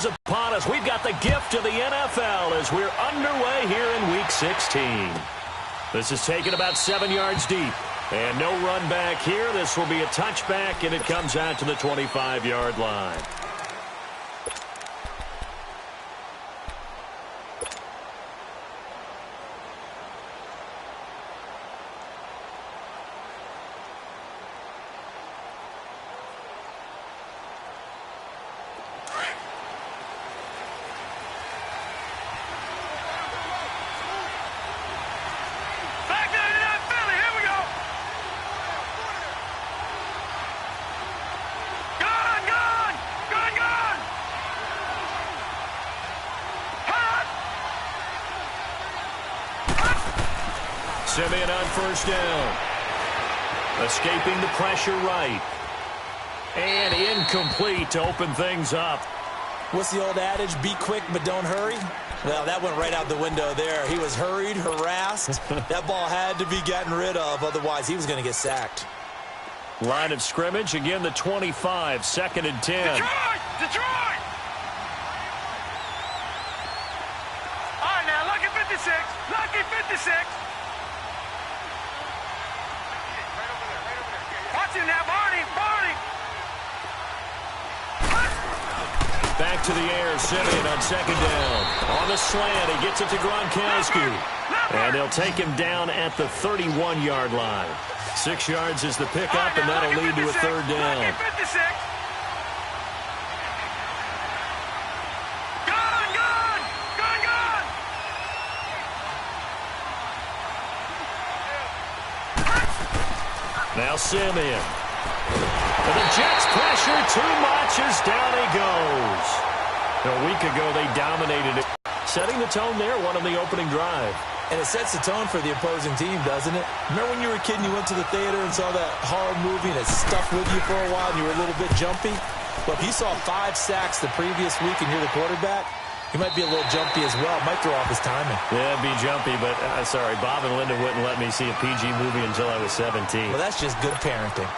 Upon us, we've got the gift of the NFL as we're underway here in Week 16. This is taken about 7 yards deep. And no run back here. This will be a touchback, and it comes out to the 25-yard line. Simeon on first down. Escaping the pressure right. And incomplete to open things up. What's the old adage? Be quick, but don't hurry? Well, that went right out the window there. He was hurried, harassed. That ball had to be gotten rid of. Otherwise, he was going to get sacked. Line of scrimmage. Again, the 25. 2nd and 10. Detroit! All right, now, lucky 56. Lucky 56. Watch him now, Barney. Back to the air, Simeon on 2nd down. On the slant, he gets it to Gronkowski. And they'll take him down at the 31-yard line. 6 yards is the pickup, and that'll lead to a 3rd down. Now Simeon. And the Jets pressure too much as down he goes. A week ago, they dominated it. Setting the tone there, one on the opening drive. And it sets the tone for the opposing team, doesn't it? Remember when you were a kid and you went to the theater and saw that horror movie and it stuck with you for a while and you were a little bit jumpy? Well, if you saw 5 sacks the previous week and you're the quarterback, you might be a little jumpy as well. Might throw off his timing. Yeah, it'd be jumpy, but sorry, Bob and Linda wouldn't let me see a PG movie until I was 17. Well, that's just good parenting.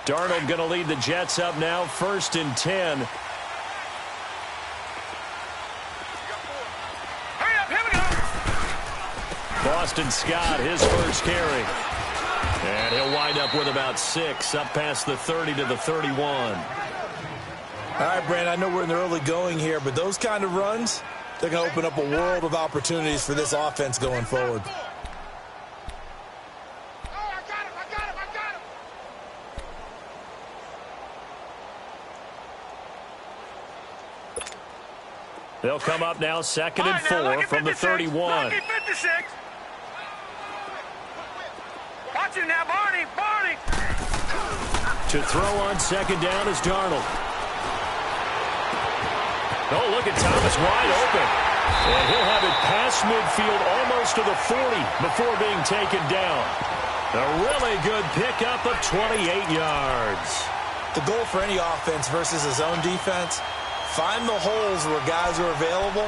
Darnold going to lead the Jets up now, 1st and 10. Hurry up, here we go. Boston Scott, his first carry. And he'll wind up with about 6, up past the 30 to the 31. All right, Brand, I know we're in the early going here, but those kind of runs, they're going to open up a world of opportunities for this offense going forward. They'll come up now, 2nd and 4 from the 31. Lucky 56. Watch him now, Barney. To throw on 2nd down is Darnold. Oh, look at Thomas wide open. And he'll have it past midfield almost to the 40 before being taken down. A really good pickup of 28 yards. The goal for any offense versus his own defense, find the holes where guys are available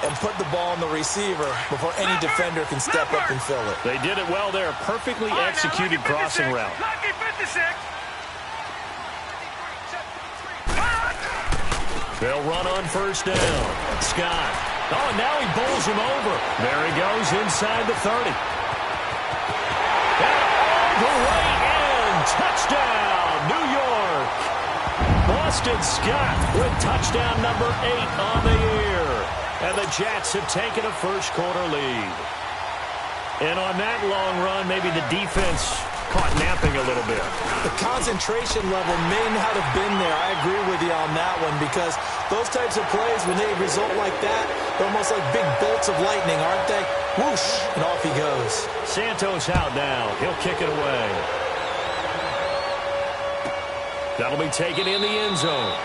and put the ball on the receiver before any defender can step up and fill it. They did it well there. Perfectly executed crossing route. Lucky 56. They'll run on 1st down. Scott. Oh, and now he bowls him over. There he goes inside the 30. And all the way in. Touchdown, New York. Boston Scott with touchdown number 8 on the year. And the Jets have taken a first-quarter lead. And on that long run, maybe the defense caught napping a little bit. The concentration level may not have been there. I agree with you on that one because those types of plays, when they result like that, they're almost like big bolts of lightning, aren't they? Whoosh, and off he goes. Santos out now. He'll kick it away. That'll be taken in the end zone.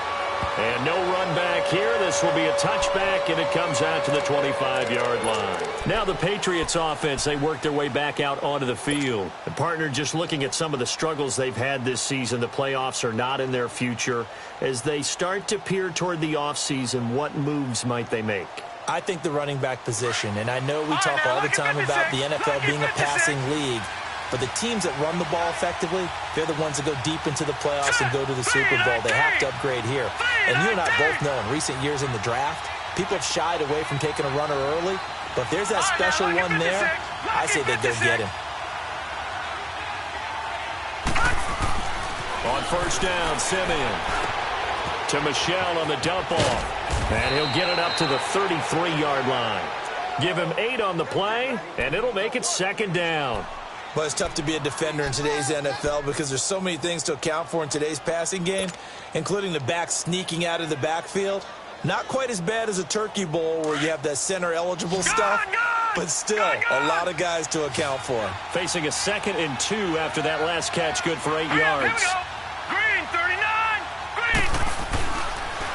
And no run back here. This will be a touchback, and it comes out to the 25-yard line. Now the Patriots offense, they work their way back out onto the field. The partner, just looking at some of the struggles they've had this season, the playoffs are not in their future. As they start to peer toward the offseason, what moves might they make? I think the running back position, and I know we talk all the time about the NFL being a passing league, but the teams that run the ball effectively, they're the ones that go deep into the playoffs and go to the Super Bowl. They have to upgrade here. And you and I both know in recent years in the draft, people have shied away from taking a runner early, but if there's that special one there, I say they go get him. On first down, Simeon to Michel on the dump off. And he'll get it up to the 33-yard line. Give him 8 on the play, and it'll make it second down. Well, it's tough to be a defender in today's NFL because there's so many things to account for in today's passing game, including the back sneaking out of the backfield. Not quite as bad as a turkey bowl where you have that center-eligible stuff, but still a lot of guys to account for. Facing a 2nd and 2 after that last catch, good for 8 yards. Green, 39, green.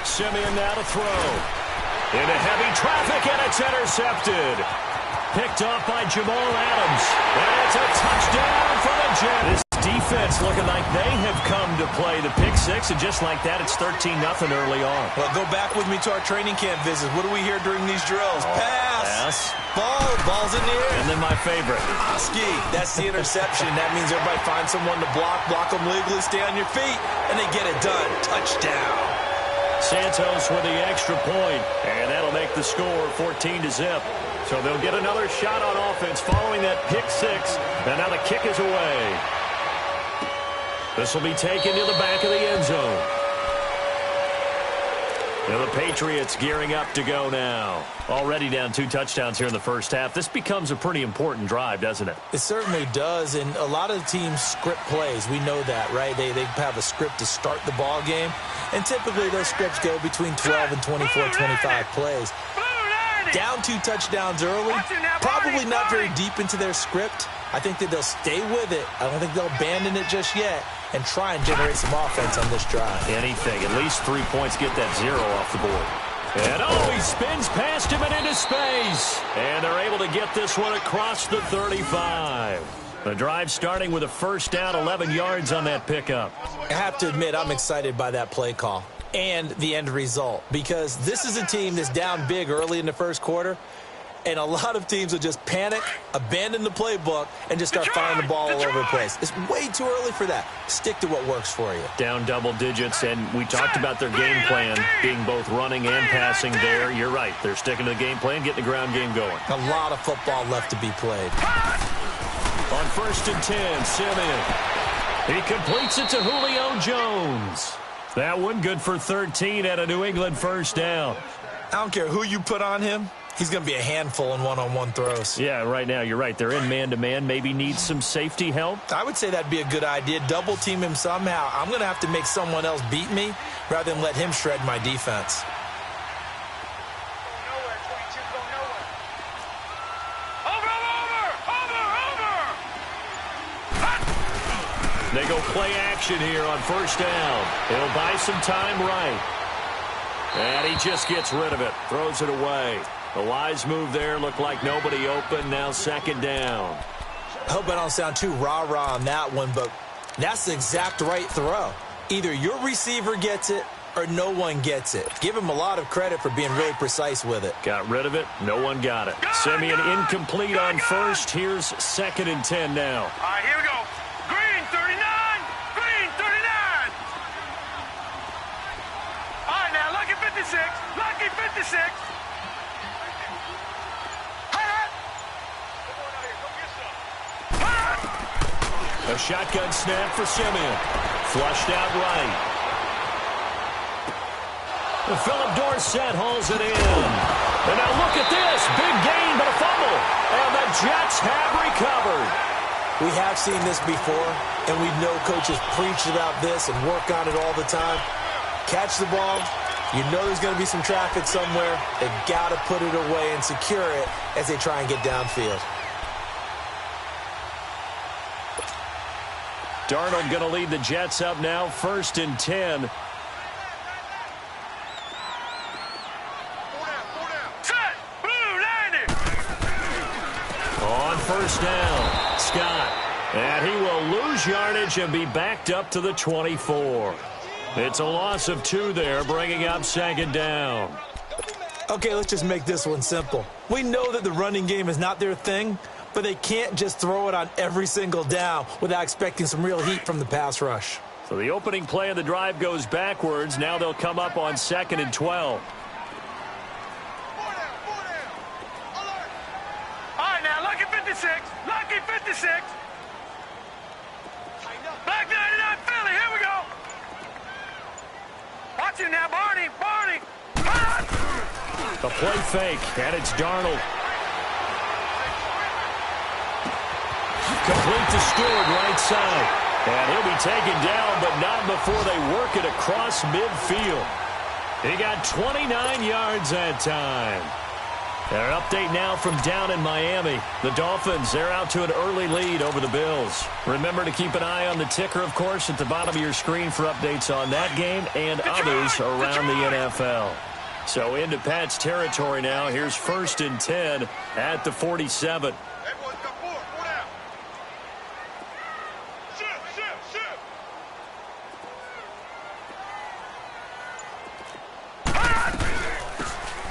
Simeon now to throw. Into heavy traffic, and it's intercepted. Picked off by Jamal Adams. And it's a touchdown for the Jets. This defense looking like they have come to play the pick six, and just like that, it's 13-0 early on. Well, go back with me to our training camp visits. What do we hear during these drills? Pass. Ball's in the air. And then my favorite. Oski. That's the interception. That means everybody finds someone to block them legally, stay on your feet, and they get it done. Touchdown. Santos with the extra point, and that'll make the score 14-0. So they'll get another shot on offense following that pick six, and now the kick is away. This will be taken to the back of the end zone. Now the Patriots gearing up to go now. Already down 2 touchdowns here in the first half. This becomes a pretty important drive, doesn't it? It certainly does, and a lot of teams script plays. We know that, right? They have a script to start the ball game, and typically those scripts go between 12 and 24, 25 plays. Down 2 touchdowns early, probably not very deep into their script. I think that they'll stay with it. I don't think they'll abandon it just yet and try and generate some offense on this drive. Anything. At least 3 points, get that 0 off the board. And he spins past him and into space. And they're able to get this one across the 35. The drive starting with a first down, 11 yards on that pickup. I have to admit, I'm excited by that play call and the end result, because this is a team that's down big early in the first quarter, and a lot of teams will just panic, abandon the playbook, and just start firing the ball all over the place. It's way too early for that. Stick to what works for you. Down double digits, and we talked about their game plan being both running and passing there. You're right. They're sticking to the game plan, getting the ground game going. A lot of football left to be played. On first and 10, Simeon. He completes it to Julio Jones. That one good for 13 at a New England first down. I don't care who you put on him. He's going to be a handful in one-on-one throws. Yeah, right now, you're right. They're in man-to-man. Maybe needs some safety help. I would say that'd be a good idea. Double team him somehow. I'm going to have to make someone else beat me rather than let him shred my defense. They go play action here on first down. He'll buy some time right. And he just gets rid of it. Throws it away. The wise move there. Looked like nobody open. Now second down. I hope I don't sound too rah-rah on that one, but that's the exact right throw. Either your receiver gets it or no one gets it. Give him a lot of credit for being really precise with it. Got rid of it. No one got it. Simeon incomplete on first. Here's second and 10 now. All right, here we go. Green, 39. Green, 39. All right, now, lucky 56. Lucky 56. A shotgun snap for Simeon. Flushed out right. Philip Dorsett hauls it in. And now look at this. Big gain, but a fumble. And the Jets have recovered. We have seen this before, and we know coaches preach about this and work on it all the time. Catch the ball. You know there's going to be some traffic somewhere. They've got to put it away and secure it as they try and get downfield. Darnold going to lead the Jets up now, first and 10. On first down, Scott. And he will lose yardage and be backed up to the 24. It's a loss of 2 there, bringing up second down. Okay, let's just make this one simple. We know that the running game is not their thing, but they can't just throw it on every single down without expecting some real heat from the pass rush. So the opening play of the drive goes backwards. Now they'll come up on 2nd and 12. All right, now, lucky 56. Lucky 56. Black 99 Philly, here we go. Watch it now, Barney. Barney. The play fake, and it's Darnold. Complete to Stewart, right side. And he'll be taken down, but not before they work it across midfield. He got 29 yards that time. An update now from down in Miami. The Dolphins, they're out to an early lead over the Bills. Remember to keep an eye on the ticker, of course, at the bottom of your screen for updates on that game and others around the NFL. So into Pat's territory now. Here's 1st and 10 at the 47.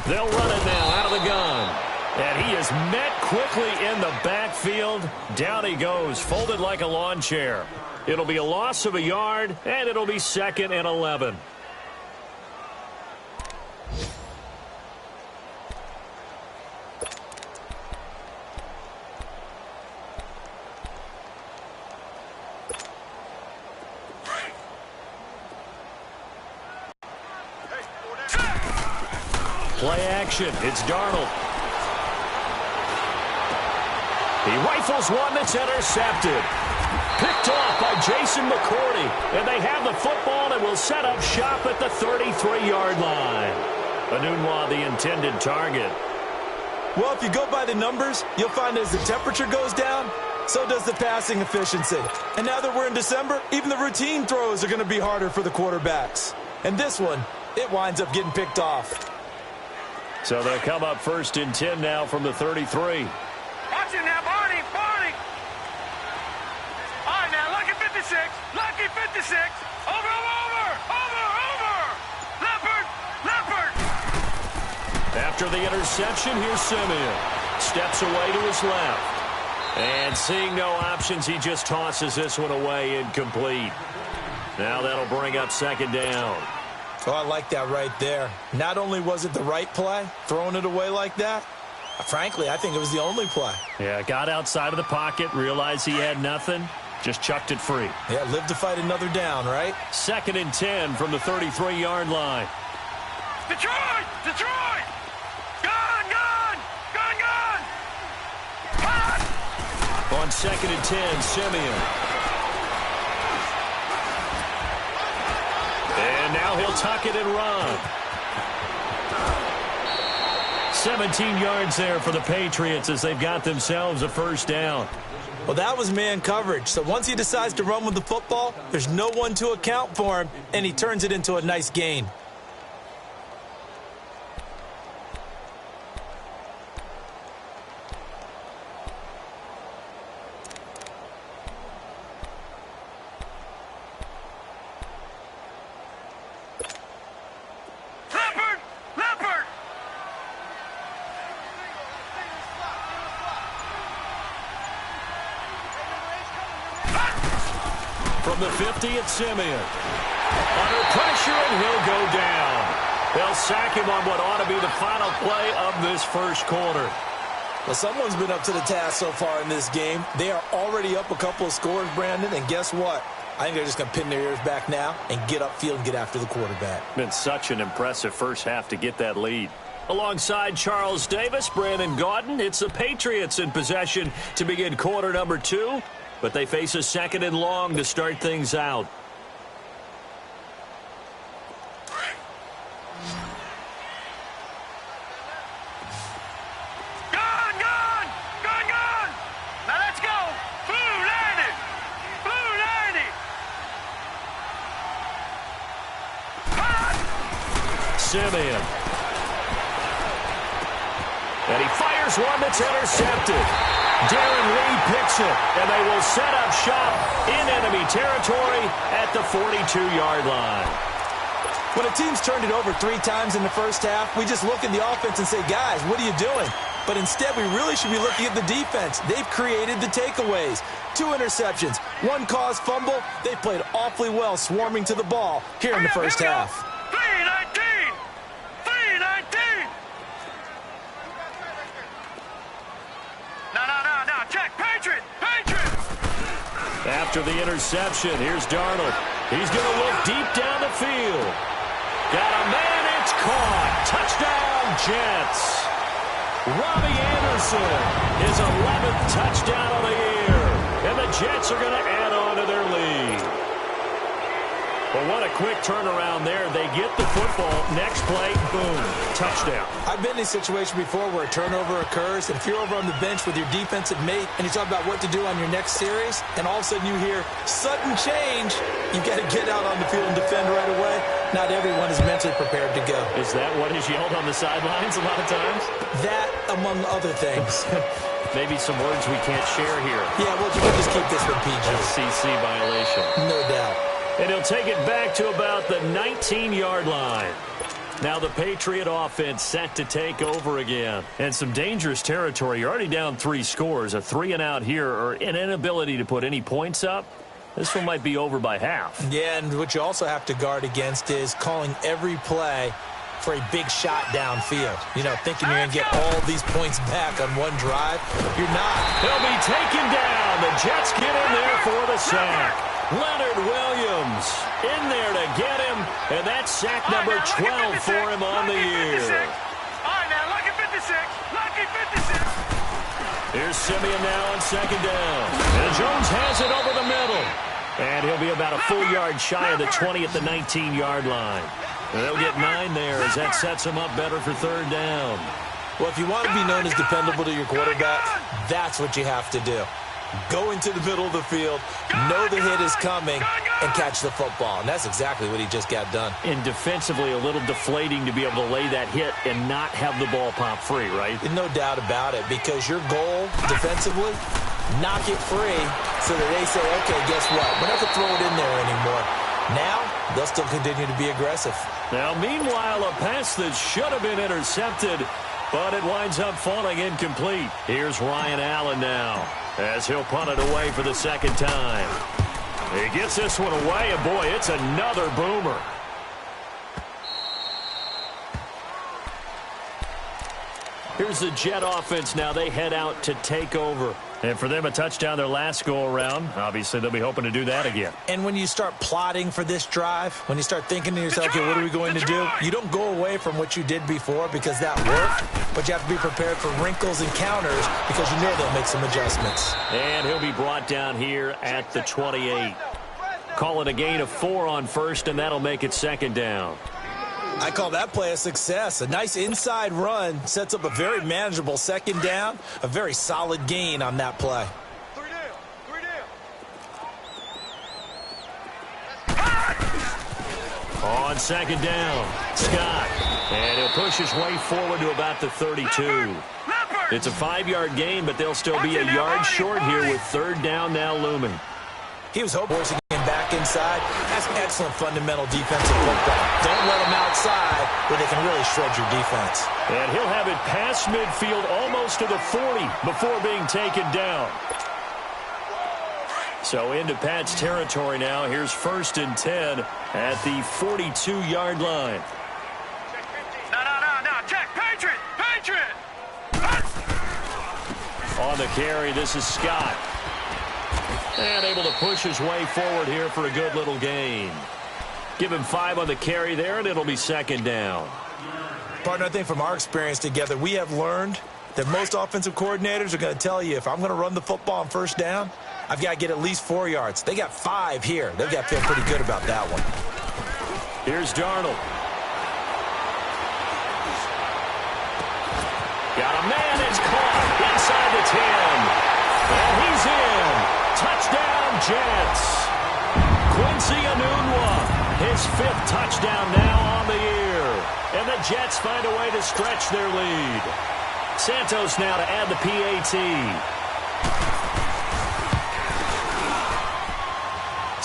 They'll run it now out of the gun. And he is met quickly in the backfield. Down he goes, folded like a lawn chair. It'll be a loss of a yard, and it'll be 2nd and 11. Play action. It's Darnold. He rifles one that's intercepted. Picked off by Jason McCourty. And they have the football and will set up shop at the 33-yard line. Anunwa, the intended target. Well, if you go by the numbers, you'll find as the temperature goes down, so does the passing efficiency. And now that we're in December, even the routine throws are going to be harder for the quarterbacks. And this one, it winds up getting picked off. So they'll come up 1st and 10 now from the 33. Watch it now, Barney. Barney. All right, now, lucky 56. Lucky 56. Over. Leopard. After the interception, here's Simeon. Steps away to his left. And seeing no options, he just tosses this one away incomplete. Now that'll bring up 2nd down. Oh, I like that right there. Not only was it the right play, throwing it away like that, frankly, I think it was the only play. Yeah, got outside of the pocket, realized he had nothing, just chucked it free. Yeah, live to fight another down, right? 2nd and 10 from the 33-yard line. Detroit. Gun. On 2nd and 10, Simeon. And now he'll tuck it and run. 17 yards there for the Patriots as they've got themselves a 1st down. Well, that was man coverage. So once he decides to run with the football, there's no one to account for him, and he turns it into a nice gain. From the 50, it's Simeon. Under pressure, and he'll go down. They'll sack him on what ought to be the final play of this 1st quarter. Well, someone's been up to the task so far in this game. They are already up a couple of scores, Brandon, and guess what? I think they're just going to pin their ears back now and get upfield and get after the quarterback. Been such an impressive first half to get that lead. Alongside Charles Davis, Brandon Gaudin, it's the Patriots in possession to begin quarter number 2. But they face a 2nd and long to start things out. Gun. Now let's go. Blue 90. Simeon. And he fires one that's intercepted. Darren Lee picks it, and they will set up shop in enemy territory at the 42-yard line. When a team's turned it over 3 times in the first half, we just look at the offense and say, guys, what are you doing? But instead, we really should be looking at the defense. They've created the takeaways. 2 interceptions, 1 caused fumble. They played awfully well swarming to the ball here in the first half. 3-19! 3-19! No, check, Patriot! Patriot! After the interception, here's Darnold. He's going to look deep down the field. Got a man, it's caught. Touchdown, Jets. Robbie Anderson, his 11th touchdown of the year. And the Jets are going to add on to their lead. Well, what a quick turnaround there. They get the football. Next play, boom, touchdown. I've been in a situation before where a turnover occurs, and if you're over on the bench with your defensive mate and you talk about what to do on your next series, and all of a sudden you hear sudden change, you've got to get out on the field and defend right away. Not everyone is mentally prepared to go. Is that what is yelled on the sidelines a lot of times? That, among other things. Maybe some words we can't share here. Yeah, well, you can just keep this one PG. FCC violation. No doubt. And he'll take it back to about the 19-yard line. Now the Patriot offense set to take over again. And some dangerous territory. You're already down 3 scores. A 3-and-out here, or an inability to put any points up. This one might be over by half. Yeah, and what you also have to guard against is calling every play for a big shot downfield. You know, thinking you're going to get all these points back on one drive. You're not. He'll be taken down. The Jets get in there for the sack. Leonard Williams in there to get him, and that's sack number 12 for him on the year. All right, now, lucky 56. Lucky 56. Here's Simeon now on 2nd down. And Jones has it over the middle. And he'll be about a full yard shy of the 20 at the 19-yard line. And they'll get 9 there as that sets him up better for 3rd down. Well, if you want to be known as dependable to your quarterback, that's what you have to do. Go into the middle of the field, know the hit is coming, and catch the football. And that's exactly what he just got done. And defensively, a little deflating to be able to lay that hit and not have the ball pop free, right? No doubt about it, because your goal defensively, knock it free so that they say, okay, guess what? We're not going to throw it in there anymore. Now, they'll still continue to be aggressive. Now, meanwhile, a pass that should have been intercepted, but it winds up falling incomplete. Here's Ryan Allen now, as he'll punt it away for the 2nd time. He gets this one away, and boy, it's another boomer. Here's the Jet offense now. They head out to take over. And for them, a touchdown their last go-around. Obviously, they'll be hoping to do that again. And when you start plotting for this drive, when you start thinking to yourself, okay, what are we going to do? You don't go away from what you did before because that worked, but you have to be prepared for wrinkles and counters because you know they'll make some adjustments. And he'll be brought down here at the 28. Call it a gain of 4 on 1st, and that'll make it 2nd down. I call that play a success. A nice inside run sets up a very manageable 2nd down, a very solid gain on that play. 3 On 2nd down, Scott. And he'll push his way forward to about the 32. It's a 5-yard gain, but they'll still be a yard short here with 3rd down now looming. He was hoping to get him back inside. That's excellent fundamental defensive football. Don't let him outside where they can really shred your defense. And he'll have it past midfield almost to the 40 before being taken down. So into Pat's territory now. Here's 1st and 10 at the 42-yard line. No. Check. Patriot. Patriot. On the carry, this is Scott. And able to push his way forward here for a good little gain. Give him 5 on the carry there, and it'll be 2nd down. Partner, I think from our experience together, we have learned that most offensive coordinators are going to tell you, if I'm going to run the football on 1st down, I've got to get at least 4 yards. They got 5 here. They've got to feel pretty good about that one. Here's Darnold. Got a man, it's caught inside the 10. And he's in. Touchdown, Jets. Quincy Enunwa, his 5th touchdown now on the year. And the Jets find a way to stretch their lead. Santos now to add the PAT.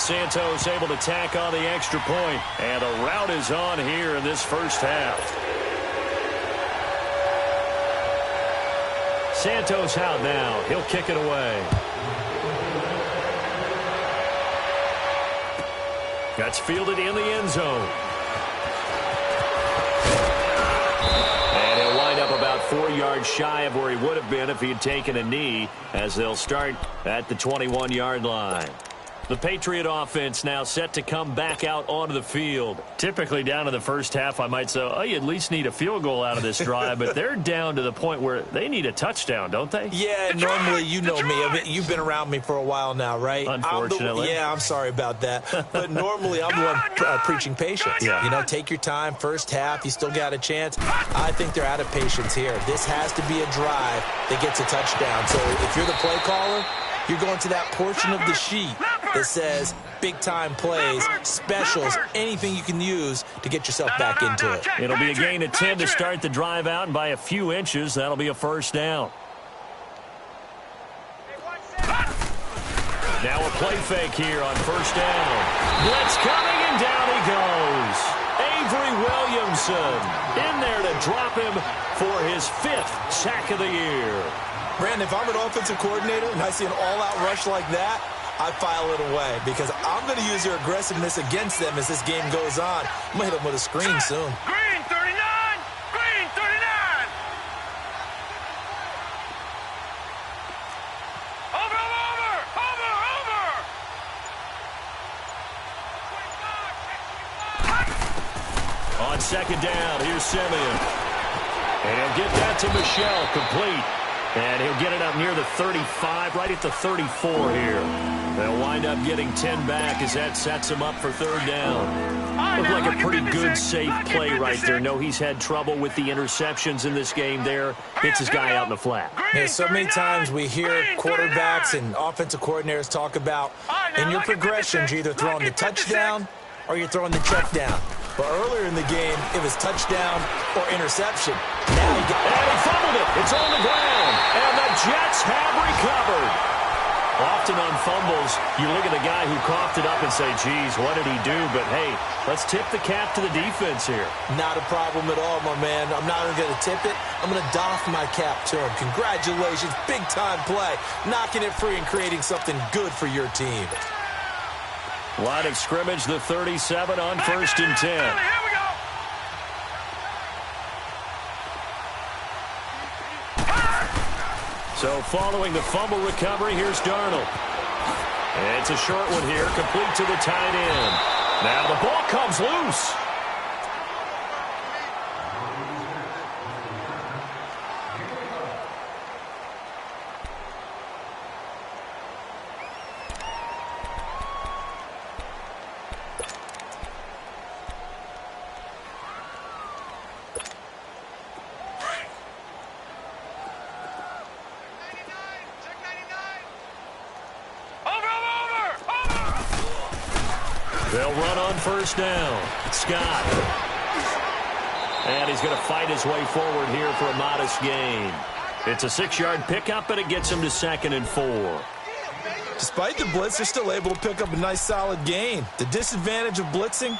Santos able to tack on the extra point. And the rout is on here in this first half. Santos out now. He'll kick it away. That's fielded in the end zone. And he'll wind up about 4 yards shy of where he would have been if he had taken a knee, as they'll start at the 21-yard line. The Patriot offense now set to come back out onto the field. Typically down in the first half, I might say, oh, you at least need a field goal out of this drive, but they're down to the point where they need a touchdown, don't they? Yeah, normally, you know me. I mean, you've been around me for a while now, right? Unfortunately. I'm sorry about that. But normally, I'm the one preaching patience. Yeah. You know, take your time. First half, you still got a chance. I think they're out of patience here. This has to be a drive that gets a touchdown. So if you're the play caller, you're going to that portion of the sheet that says big-time plays, specials, anything you can use to get yourself back into it. It'll be a gain of 10 to start the drive out, and by a few inches, that'll be a first down. Now a play fake here on first down. Blitz coming, and down he goes. Avery Williamson in there to drop him for his 5th sack of the year. Brandon, if I'm an offensive coordinator and I see an all-out rush like that, I file it away because I'm going to use their aggressiveness against them as this game goes on. I'm going to hit them with a screen soon. Green 39! Green 39! Over! On second down, here's Simeon. And he'll get that to Michelle, complete. And he'll get it up near the 35, right at the 34 here. They'll wind up getting 10 back as that sets him up for third down. Looked like a pretty good, safe play right there. No, he's had trouble with the interceptions in this game there. Hits his guy out in the flat. Yeah, so many times we hear quarterbacks and offensive coordinators talk about in your progressions, you're either throwing the touchdown or you're throwing the check down. But earlier in the game, it was touchdown or interception. Now he got it. And he fumbled it. It's on the ground. And the Jets have recovered. Often on fumbles, you look at the guy who coughed it up and say, geez, what did he do? But, hey, let's tip the cap to the defense here. Not a problem at all, my man. I'm not even going to tip it. I'm going to doff my cap to him. Congratulations. Big-time play. Knocking it free and creating something good for your team. Line of scrimmage, the 37 on first and 10. Here we go. So following the fumble recovery, here's Darnold. And it's a short one here, complete to the tight end. Now the ball comes loose. They'll run on first down. Scott. And he's going to fight his way forward here for a modest gain. It's a 6-yard pickup, but it gets him to 2nd and 4. Despite the blitz, they're still able to pick up a nice, solid gain. The disadvantage of blitzing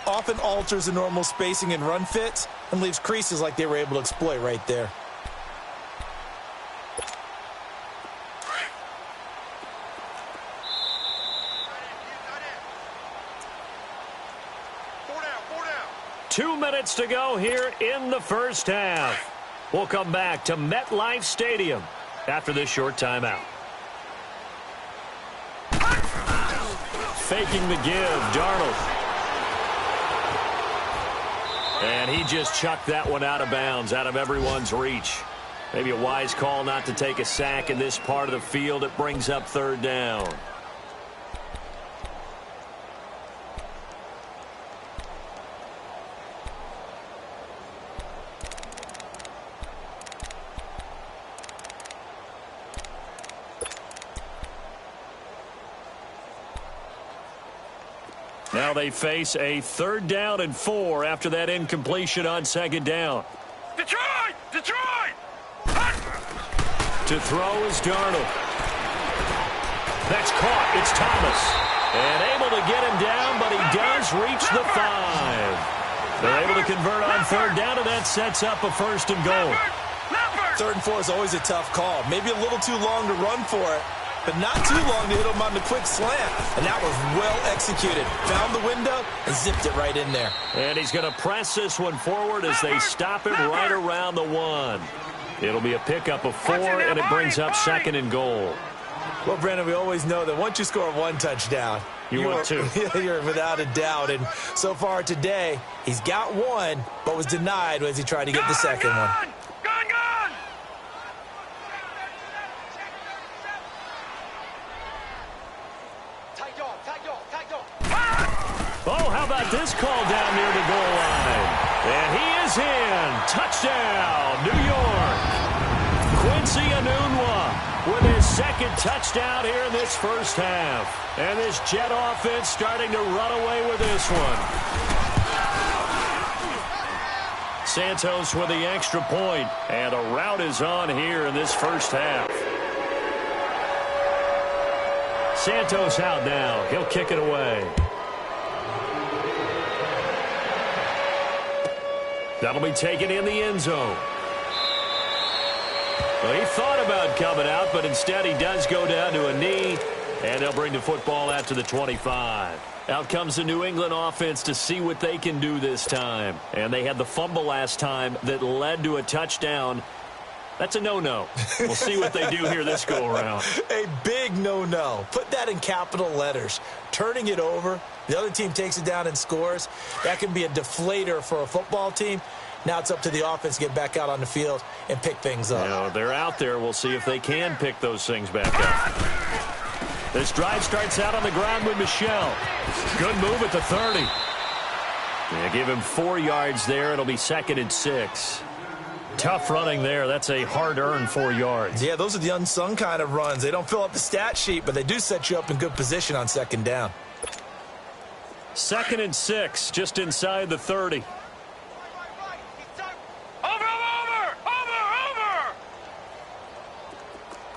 often alters the normal spacing and run fits and leaves creases like they were able to exploit right there. Two minutes to go here in the first half. We'll come back to MetLife Stadium after this short timeout. Faking the give, Darnold. And he just chucked that one out of bounds, out of everyone's reach. Maybe a wise call not to take a sack in this part of the field. It brings up third down. Now they face a 3rd down and 4 after that incompletion on 2nd down. Detroit! Detroit! To throw is Darnold. That's caught. It's Thomas. And able to get him down, but he does reach the 5. They're able to convert on third down, and that sets up a 1st and goal. 3rd and 4 is always a tough call. Maybe a little too long to run for it, but not too long to hit him on the quick slant. And that was well executed. Found the window and zipped it right in there. And he's going to press this one forward as they stop him right around the 1. It'll be a pickup of 4, and it brings up 2nd and goal. Well, Brandon, we always know that once you score 1 touchdown, you want 2. You're without a doubt. And so far today, he's got 1, but was denied as he tried to get the second one. Oh, how about this call down near the goal line? And he is in. Touchdown, New York. Quincy Enunwa with his 2nd touchdown here in this first half. And this Jet offense starting to run away with this one. Santos with the extra point, and a rout is on here in this first half. Santos out now. He'll kick it away. That'll be taken in the end zone. Well, he thought about coming out, but instead he does go down to a knee, and they'll bring the football out to the 25. Out comes the New England offense to see what they can do this time. And they had the fumble last time that led to a touchdown. That's a no-no. We'll see what they do here this go-around. A big no-no. Put that in capital letters. Turning it over, the other team takes it down and scores. That can be a deflator for a football team. Now it's up to the offense to get back out on the field and pick things up. You know, they're out there. We'll see if they can pick those things back up. This drive starts out on the ground with Michel. Good move at the 30. Yeah, give him 4 yards there. It'll be 2nd and 6. Tough running there. That's a hard-earned 4 yards. Yeah, those are the unsung kind of runs. They don't fill up the stat sheet, but they do set you up in good position on 2nd down. 2nd and 6, just inside the 30. Over!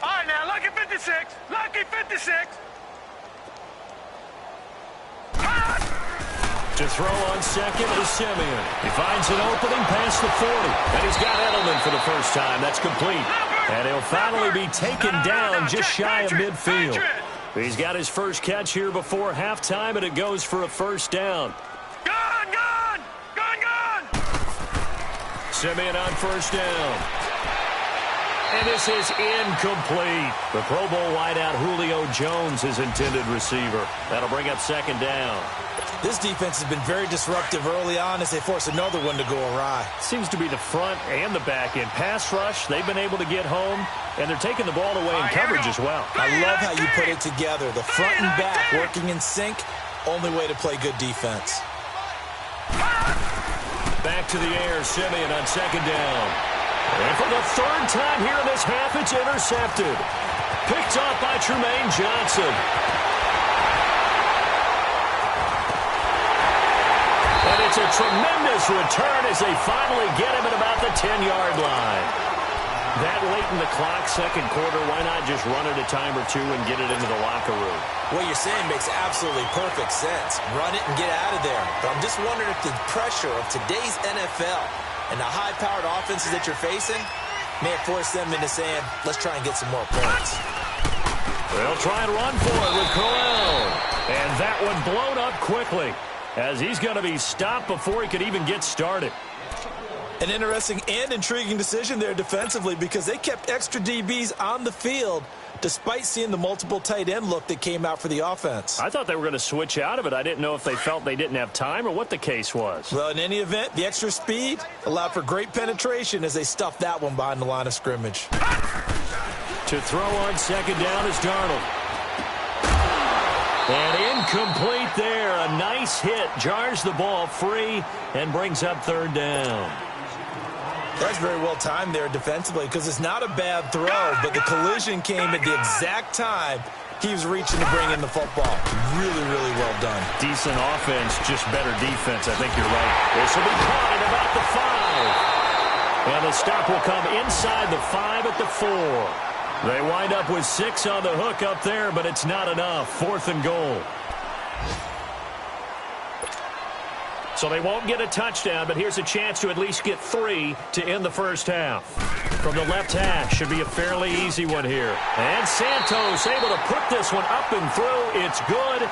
All right, now, lucky 56. Lucky 56. To throw on 2nd is Simeon. He finds an opening past the 40. And he's got Edelman for the first time. That's complete. And he'll finally be taken down just shy of midfield. He's got his first catch here before halftime, and it goes for a 1st down. Gone! Simeon on 1st down. And this is incomplete. The Pro Bowl wideout Julio Jones is intended receiver. That'll bring up 2nd down. This defense has been very disruptive early on as they force another one to go awry. Seems to be the front and the back end. Pass rush, they've been able to get home, and they're taking the ball away in coverage as well. I love how you put it together. The front and back working in sync, only way to play good defense. Back to the air, Simeon on 2nd down. And for the 3rd time here in this half, it's intercepted. Picked off by Tremaine Johnson. And it's a tremendous return as they finally get him at about the 10-yard line. That late in the clock, 2nd quarter, why not just run it a time or two and get it into the locker room? What you're saying makes absolutely perfect sense. Run it and get out of there. But I'm just wondering if the pressure of today's NFL and the high-powered offenses that you're facing may have forced them into saying, let's try and get some more points. They'll try and run for it with Crowell. And that one blown up quickly, as he's going to be stopped before he could even get started. An interesting and intriguing decision there defensively because they kept extra DBs on the field despite seeing the multiple tight end look that came out for the offense. I thought they were going to switch out of it. I didn't know if they felt they didn't have time or what the case was. Well, in any event, the extra speed allowed for great penetration as they stuffed that one behind the line of scrimmage. To throw on 2nd down is Darnold. And incomplete there. A nice hit. Jars the ball free and brings up 3rd down. That's very well timed there defensively because it's not a bad throw, but the collision came at the exact time he was reaching to bring in the football. Really, really well done. Decent offense, just better defense. I think you're right. This will be caught at about the 5. And the stop will come inside the 5 at the 4. They wind up with 6 on the hook up there, but it's not enough. 4th and goal. So they won't get a touchdown, but here's a chance to at least get 3 to end the first half. From the left hash, should be a fairly easy one here. And Santos able to put this one up and through. It's good.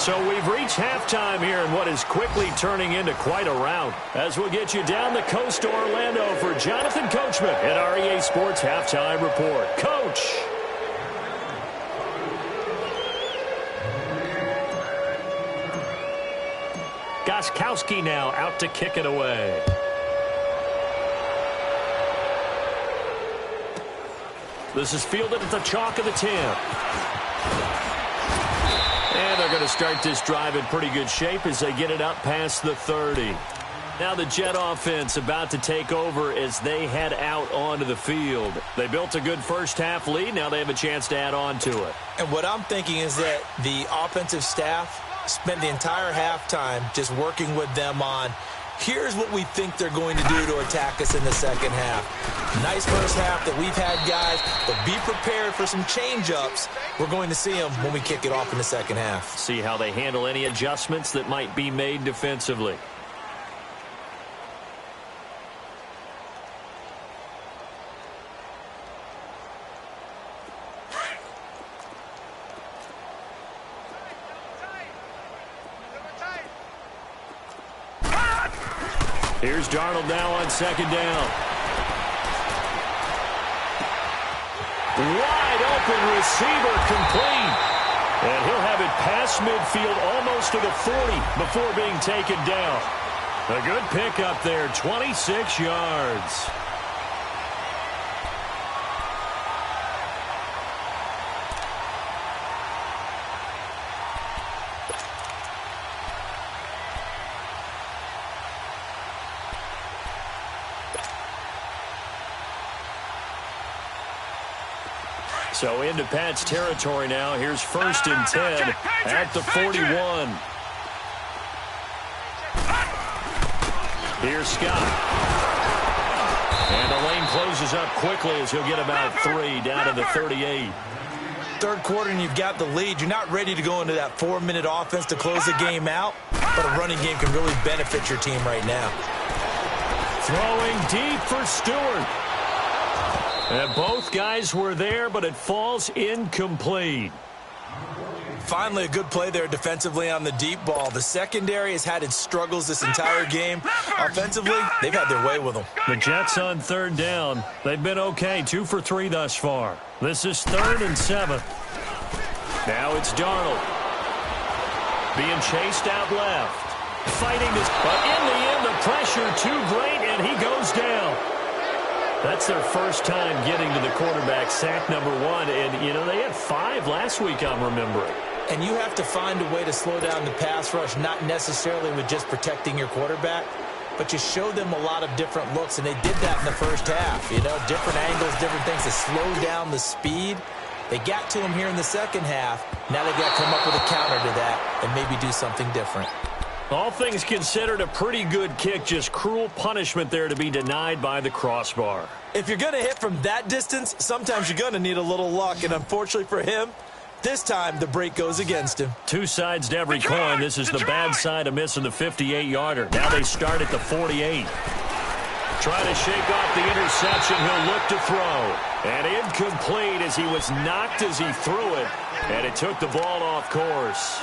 So we've reached halftime here in what is quickly turning into quite a rout. As we'll get you down the coast to Orlando for Jonathan Coachman at our EA Sports Halftime Report. Coach. Gostkowski now out to kick it away. This is fielded at the chalk of the 10. And they're going to start this drive in pretty good shape as they get it up past the 30. Now the Jet offense about to take over as they head out onto the field. They built a good first half lead. Now they have a chance to add on to it. And what I'm thinking is that the offensive staff spend the entire halftime just working with them on, here's what we think they're going to do to attack us in the second half. Nice first half that we've had, guys, but be prepared for some change-ups. We're going to see them when we kick it off in the second half. See how they handle any adjustments that might be made defensively. Here's Darnold now on second down. Wide open receiver complete. And he'll have it past midfield almost to the 40 before being taken down. A good pickup there, 26 yards. So into Pat's territory now. Here's 1st and 10 at the 41. Here's Scott. And the lane closes up quickly as he'll get about 3 down to the 38. Third quarter and you've got the lead. You're not ready to go into that 4-minute offense to close the game out, but a running game can really benefit your team right now. Throwing deep for Stewart. And both guys were there, but it falls incomplete. Finally, a good play there defensively on the deep ball. The secondary has had its struggles this entire game. Offensively, they've had their way with them. The Jets on 3rd down. They've been okay, 2 for 3 thus far. This is 3rd and 7. Now it's Darnold. Being chased out left. Fighting this, but in the end, the pressure too great, and he goes down. That's their first time getting to the quarterback, sack number 1. And, you know, they had 5 last week, I'm remembering. And you have to find a way to slow down the pass rush, not necessarily with just protecting your quarterback, but you show them a lot of different looks, and they did that in the first half. You know, different angles, different things to slow down the speed. They got to him here in the second half. Now they've got to come up with a counter to that and maybe do something different. All things considered, a pretty good kick. Just cruel punishment there to be denied by the crossbar. If you're going to hit from that distance, sometimes you're going to need a little luck. And unfortunately for him, this time the break goes against him. 2 sides to every coin. This is the bad side of missing the 58-yarder. Now they start at the 48. Trying to shake off the interception. He'll look to throw. And incomplete as he was knocked as he threw it. And it took the ball off course.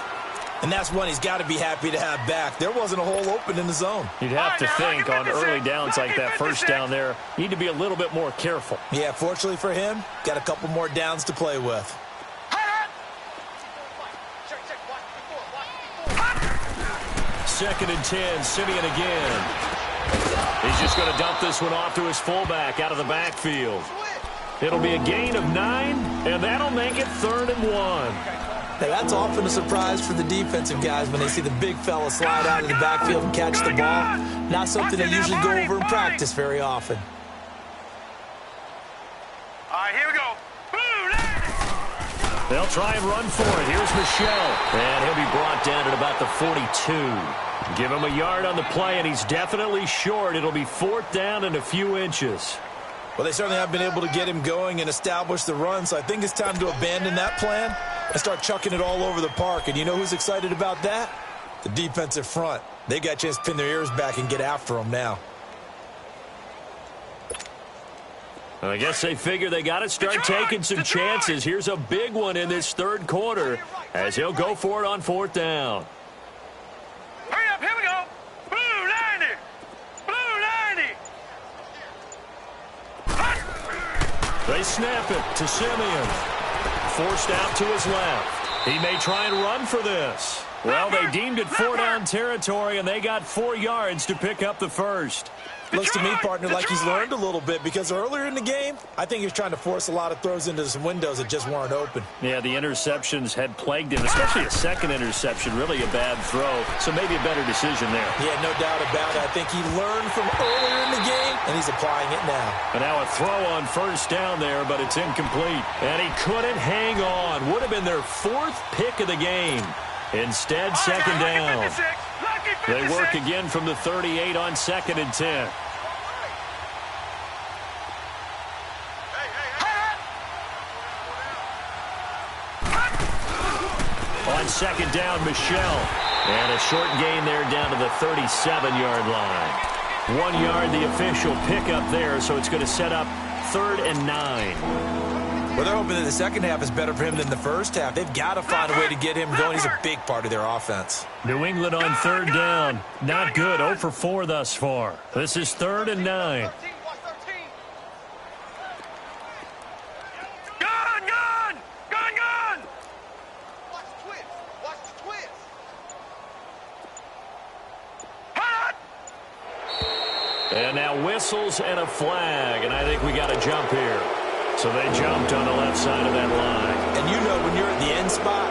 And that's one he's got to be happy to have back. There wasn't a hole open in the zone. You'd have to think on early downs like that first down there, you need to be a little bit more careful. Yeah, fortunately for him, got a couple more downs to play with. 2nd and 10, Simeon again. He's just going to dump this one off to his fullback out of the backfield. It'll be a gain of 9, and that'll make it 3rd and 1. Now, that's often a surprise for the defensive guys when they see the big fella slide out of the backfield and catch the ball. Not something they usually go over in practice very often. All right, here we go. They'll try and run for it. Here's Michelle. And he'll be brought down at about the 42. Give him a yard on the play, and he's definitely short. It'll be 4th down and a few inches. Well, they certainly have been able to get him going and establish the run, so I think it's time to abandon that plan and start chucking it all over the park. And you know who's excited about that? The defensive front. They got a chance to pin their ears back and get after them now. I guess they figure they got to start taking some chances. Here's a big one in this third quarter as he'll go for it on fourth down. Hurry up, here we go. Blue 90. Blue 90. They snap it to Simeon. Forced out to his left. He may try and run for this. Well, they deemed it 4-down territory, and they got 4 yards to pick up the first. Looks to me, partner, like he's learned a little bit because earlier in the game, I think he was trying to force a lot of throws into some windows that just weren't open. Yeah, the interceptions had plagued him, especially a second interception, really a bad throw, so maybe a better decision there. Yeah, no doubt about it. I think he learned from earlier in the game, and he's applying it now. And now a throw on first down there, but it's incomplete. And he couldn't hang on. Would have been their 4th pick of the game. Instead, second down. They work again from the 38 on 2nd and 10. On second down, Michelle. And a short gain there down to the 37-yard line. 1 yard, the official pickup there, so it's going to set up 3rd and 9. Well, they're hoping that the second half is better for him than the first half. They've got to find a way to get him going. He's a big part of their offense. New England on 3rd down. Not good. 0 for 4 thus far. This is 3rd and 9. And now whistles and a flag, and I think we got a jump here. So they jumped on the left side of that line. And you know when you're at the end spot,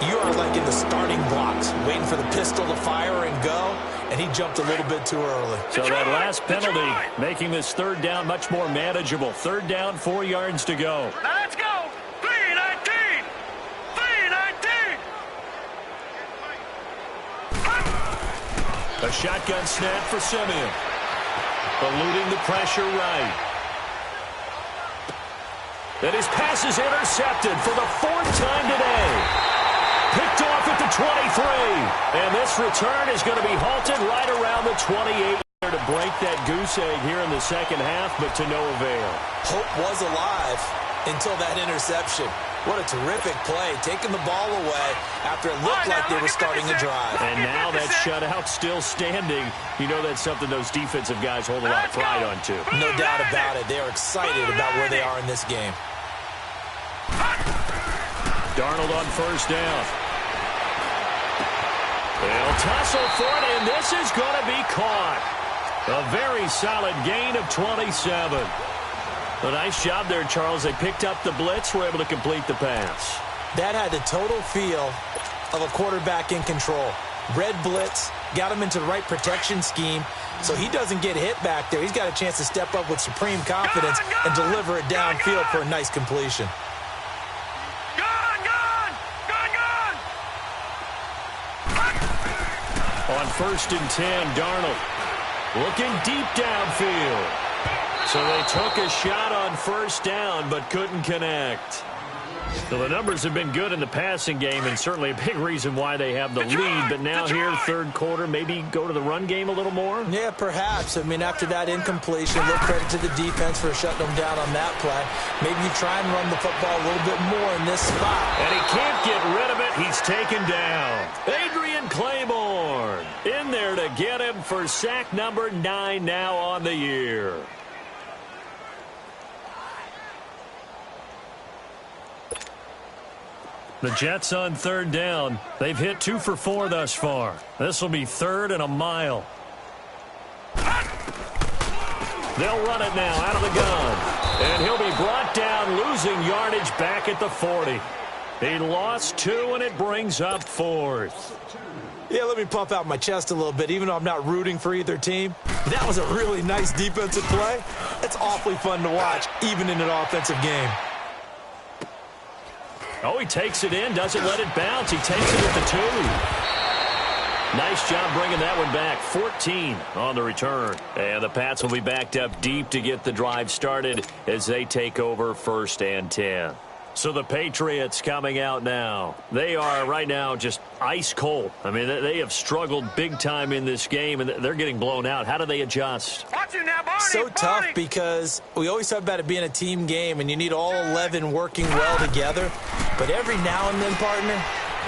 you are like in the starting blocks, waiting for the pistol to fire and go, and he jumped a little bit too early. So that last penalty making this 3rd down much more manageable. 3rd down, 4 yards to go. Now let's go. 3-19. 3-19. A shotgun snap for Simeon. Eluding the pressure right. And his pass is intercepted for the 4th time today. Picked off at the 23. And this return is going to be halted right around the 28 to break that goose egg here in the second half, but to no avail. Hope was alive until that interception. What a terrific play, taking the ball away after it looked like they were starting a drive. And now that shutout still standing. You know that's something those defensive guys hold a lot of pride on, too. No doubt about it. They are excited about where they are in this game. Darnold on first down. They'll tussle for it, and this is going to be caught. A very solid gain of 27. A nice job there, Charles. They picked up the blitz, were able to complete the pass. That had the total feel of a quarterback in control. Red blitz, got him into the right protection scheme, so he doesn't get hit back there. He's got a chance to step up with supreme confidence and deliver it downfield for a nice completion. On 1st and 10, Darnold looking deep downfield. So they took a shot on first down, but couldn't connect. So the numbers have been good in the passing game, and certainly a big reason why they have the lead. But now here, 3rd quarter, maybe go to the run game a little more? Yeah, perhaps. I mean, after that incompletion, a little credit to the defense for shutting them down on that play. Maybe you try and run the football a little bit more in this spot. And he can't get rid of it. He's taken down. Adrian Claiborne in there to get him for sack number 9 now on the year. The Jets on 3rd down. They've hit 2 for 4 thus far. This will be 3rd and a mile. They'll run it now out of the gun. And he'll be brought down, losing yardage back at the 40. He lost 2, and it brings up 4th. Yeah, let me puff out my chest a little bit, even though I'm not rooting for either team. That was a really nice defensive play. It's awfully fun to watch, even in an offensive game. Oh, he takes it in, doesn't let it bounce. He takes it at the 2. Nice job bringing that one back. 14 on the return. And the Pats will be backed up deep to get the drive started as they take over 1st and 10. So the Patriots coming out now. They are right now just ice cold. I mean, they have struggled big time in this game, and they're getting blown out. How do they adjust? So tough because we always talk about it being a team game, and you need all 11 working well together. But every now and then, partner,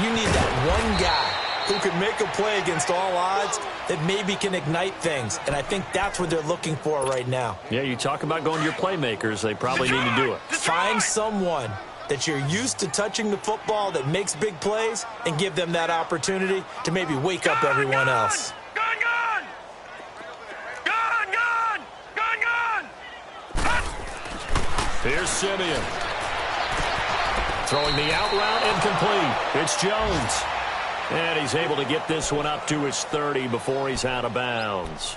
you need that one guy who can make a play against all odds that maybe can ignite things. And I think that's what they're looking for right now. Yeah, you talk about going to your playmakers. They probably need to do it. Find someone that you're used to touching the football that makes big plays and give them that opportunity to maybe wake up everyone else. Here's Simeon. Throwing the out route incomplete. It's Jones. And he's able to get this one up to his 30 before he's out of bounds.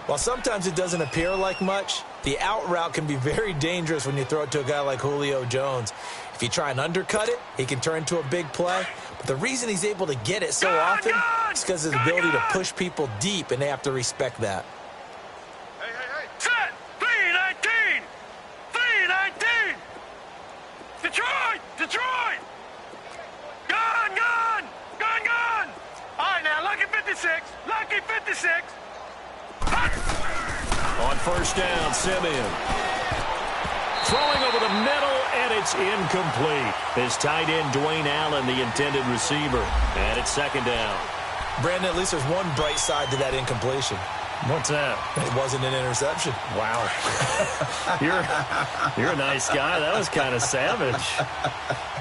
While sometimes it doesn't appear like much, the out route can be very dangerous when you throw it to a guy like Julio Jones. If you try and undercut it, he can turn into a big play. But the reason he's able to get it so often is because of his ability to push people deep, and they have to respect that. Set! 3-19! 3-19! Detroit! Detroit! Gun! Gun! Gun! Gun! All right, now, lucky 56. Lucky 56. On first down, Simeon. Throwing over the middle, and it's incomplete. His tight end, Dwayne Allen, the intended receiver. And it's second down. Brandon, at least there's one bright side to that incompletion. What's that? It wasn't an interception. Wow. You're a nice guy. That was kind of savage.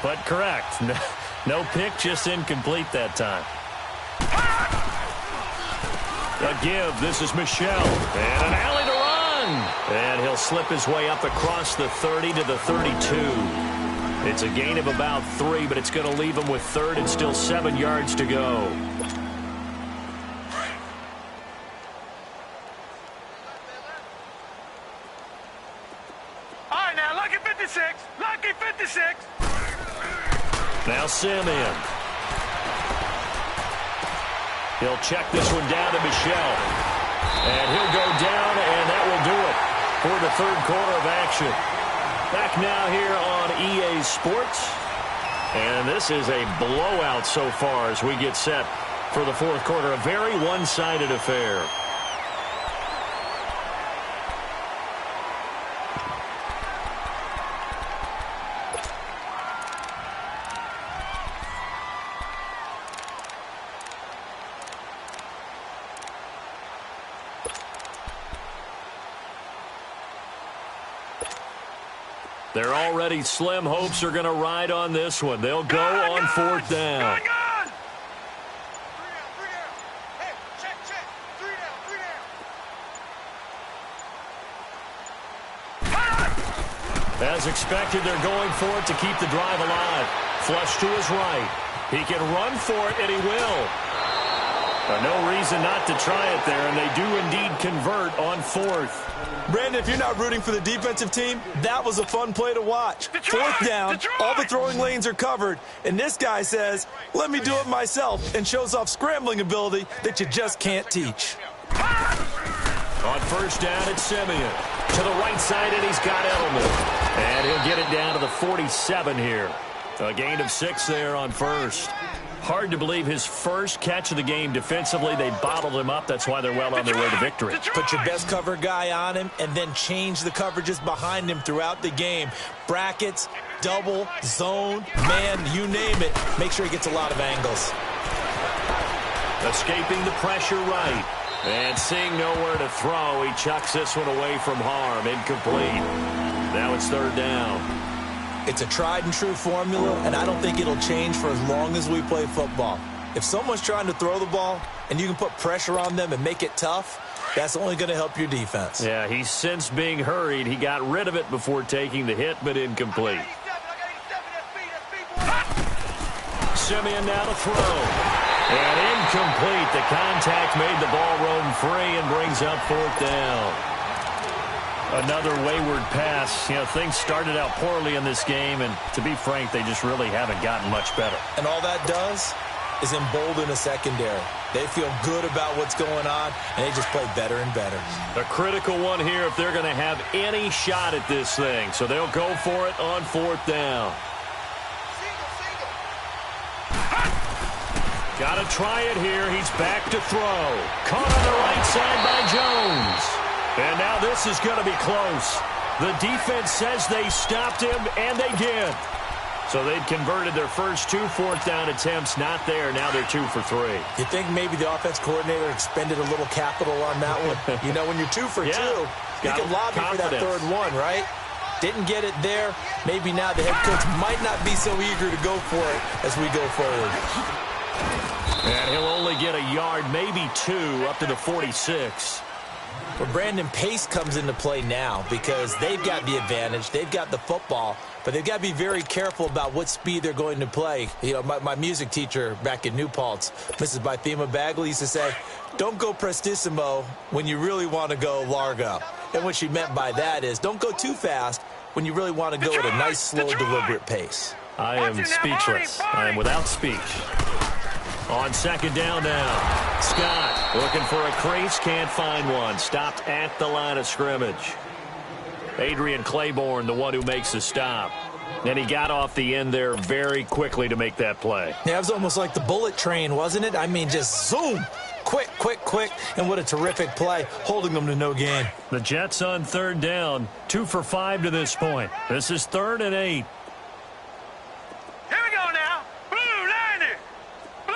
But correct. No pick, just incomplete that time. A give. This is Michel. And an alley to run. And he'll slip his way up across the 30 to the 32. It's a gain of about 3, but it's going to leave him with third and still 7 yards to go. All right, now, lucky 56. Lucky 56. Now Simeon. He'll check this one down to Michel. And he'll go down, and that will do it for the third quarter of action. Back now here on EA Sports. And this is a blowout so far as we get set for the fourth quarter. A very one-sided affair. They're already slim hopes are going to ride on this one. They'll go on fourth down. As expected, they're going for it to keep the drive alive. Flush to his right. He can run for it, and he will. No reason not to try it there, and they do indeed convert on fourth. Brandon, if you're not rooting for the defensive team, that was a fun play to watch. Fourth down, all the throwing lanes are covered, and this guy says, let me do it myself, and shows off scrambling ability that you just can't teach. On first down, it's Simeon. To the right side, and he's got Edelman. And he'll get it down to the 47 here. A gain of 6 there on first. Hard to believe his first catch of the game defensively. They bottled him up. That's why they're well on their way to victory. Put your best cover guy on him and then change the coverages behind him throughout the game. Brackets, double, zone, man, you name it. Make sure he gets a lot of angles. Escaping the pressure right. And seeing nowhere to throw, he chucks this one away from harm. Incomplete. Now it's third down. It's a tried-and-true formula, and I don't think it'll change for as long as we play football. If someone's trying to throw the ball and you can put pressure on them and make it tough, that's only going to help your defense. Yeah, he's since being hurried. He got rid of it before taking the hit, but incomplete. Simeon now to throw. And incomplete. The contact made the ball roam free and brings up fourth down. Another wayward pass. You know, things started out poorly in this game, and to be frank, they just really haven't gotten much better. And all that does is embolden a secondary. They feel good about what's going on, and they just play better and better. A critical one here if they're going to have any shot at this thing. So they'll go for it on fourth down. Got to try it here. He's back to throw. Caught on the right side by Jones. And now this is going to be close. The defense says they stopped him, and they did. So they'd converted their first 2 fourth-down attempts. Not there. Now they're 2 for 3. You think maybe the offense coordinator expended a little capital on that one? You know, when you're 2 for 2, you can lobby for that third one, right? Didn't get it there. Maybe now the head coach might not be so eager to go for it as we go forward. And he'll only get a yard, maybe 2, up to the 46. Well, Brandon, pace comes into play now because they've got the advantage. They've got the football, but they've got to be very careful about what speed they're going to play. You know, my music teacher back in New Paltz, Mrs. Bythema Bagley, used to say, don't go prestissimo when you really want to go largo. And what she meant by that is don't go too fast when you really want to go at a nice, slow, deliberate pace. I am speechless. I am without speech. On second down now. Scott looking for a crease, can't find one. Stopped at the line of scrimmage. Adrian Claiborne, the one who makes the stop. And he got off the end there very quickly to make that play. Yeah, it was almost like the bullet train, wasn't it? I mean, just zoom. Quick, quick, quick. And what a terrific play, holding them to no gain. The Jets on third down, 2 for 5 to this point. This is 3rd and 8. Here we go now. Blue 90. Blue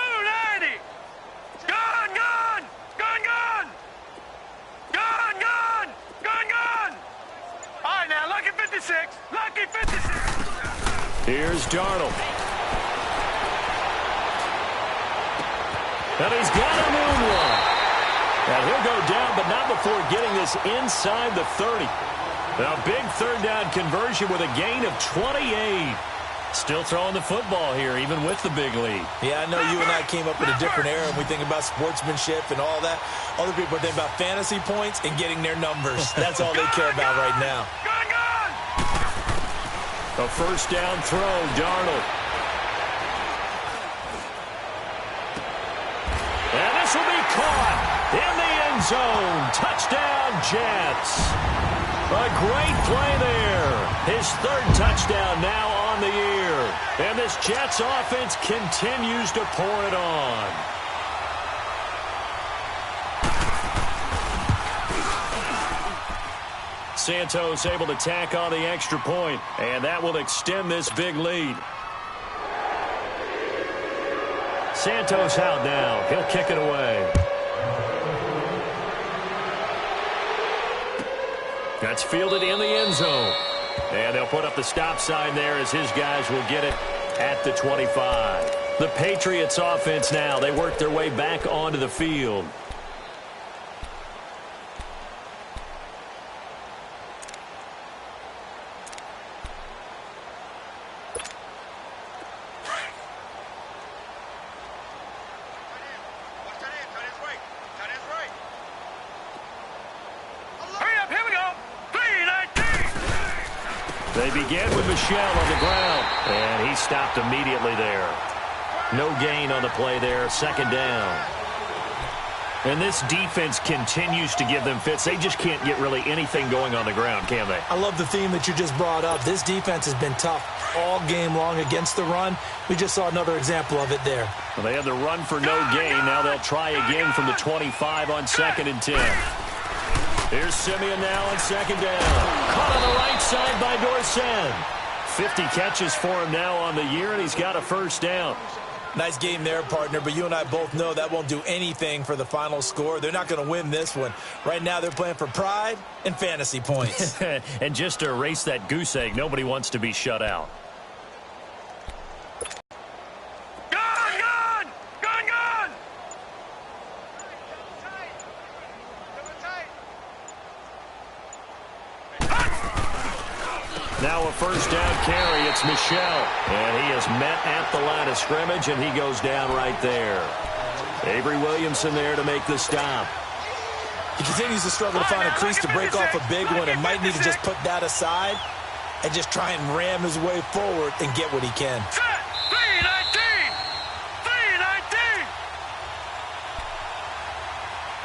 90. Gone, gone. Gone, gone. Gone, gone. Gone, gone. All right, now, lucky 56. Lucky 56. Here's Darnold. And he's got a moonwalk. And he'll go down, but not before getting this inside the 30. A big third down conversion with a gain of 28. Still throwing the football here, even with the big lead. Yeah, I know you and I came up in a different era, and we think about sportsmanship and all that. Other people think about fantasy points and getting their numbers. That's all they care about right now. A first down throw, Darnold. And this will be caught in the end zone. Touchdown, Jets. A great play there. His 3rd touchdown now on the year. And this Jets offense continues to pour it on. Santos able to tack on the extra point, and that will extend this big lead. Santos out now. He'll kick it away. That's fielded in the end zone. And they'll put up the stop sign there as his guys will get it at the 25. The Patriots offense now. They work their way back onto the field. They begin with Michel on the ground, and he stopped immediately there. No gain on the play there, 2nd down. And this defense continues to give them fits. They just can't get really anything going on the ground, can they? I love the theme that you just brought up. This defense has been tough all game long against the run. We just saw another example of it there. Well, they had the run for no gain. Now they'll try again from the 25 on 2nd and 10. Here's Simeon now on 2nd down. Caught on the right side by Dorsett. 50 catches for him now on the year, and he's got a first down. Nice game there, partner, but you and I both know that won't do anything for the final score. They're not going to win this one. Right now they're playing for pride and fantasy points. And just to erase that goose egg, nobody wants to be shut out. Now a first down carry. It's Michel. And he is met at the line of scrimmage, and he goes down right there. Avery Williamson there to make the stop. He continues to struggle to find a crease to break off a big one and might need to just put that aside and just try and ram his way forward and get what he can. 319! 319!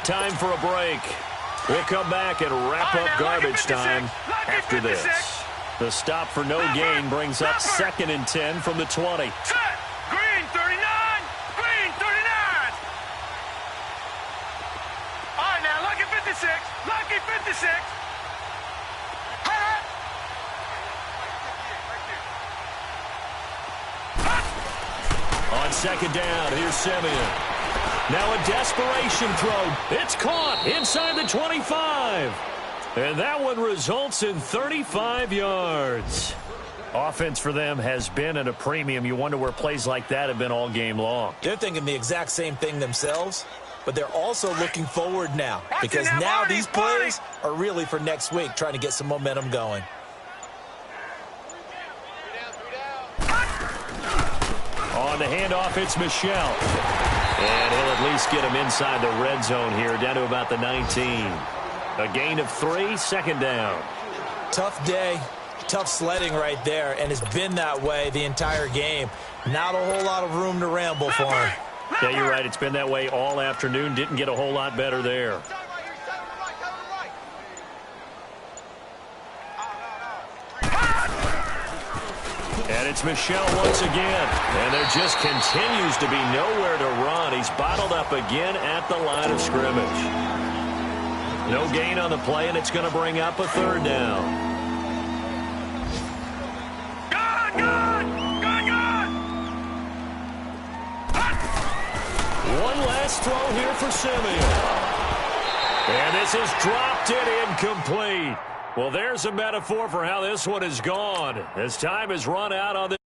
Time for a break. We'll come back and wrap up garbage time after this. The stop for no gain brings up 2nd and 10 from the 20. Set! Green 39! Green 39! On second down, here's Simeon. Now a desperation throw. It's caught inside the 25. And that one results in 35 yards. Offense for them has been at a premium. You wonder where plays like that have been all game long. They're thinking the exact same thing themselves, but they're also looking forward now because now these plays are really for next week, trying to get some momentum going. On the handoff, it's Michel. And he'll at least get him inside the red zone here, down to about the 19. A gain of 3, second down. Tough day, tough sledding right there, and it's been that way the entire game. Not a whole lot of room to ramble for him. Yeah, you're right. It's been that way all afternoon. Didn't get a whole lot better there. And it's Michel once again. And there just continues to be nowhere to run. He's bottled up again at the line of scrimmage. No gain on the play, and it's going to bring up a third down. One last throw here for Simeon. And this is dropped it incomplete. Well, there's a metaphor for how this one is gone. As time has run out on this.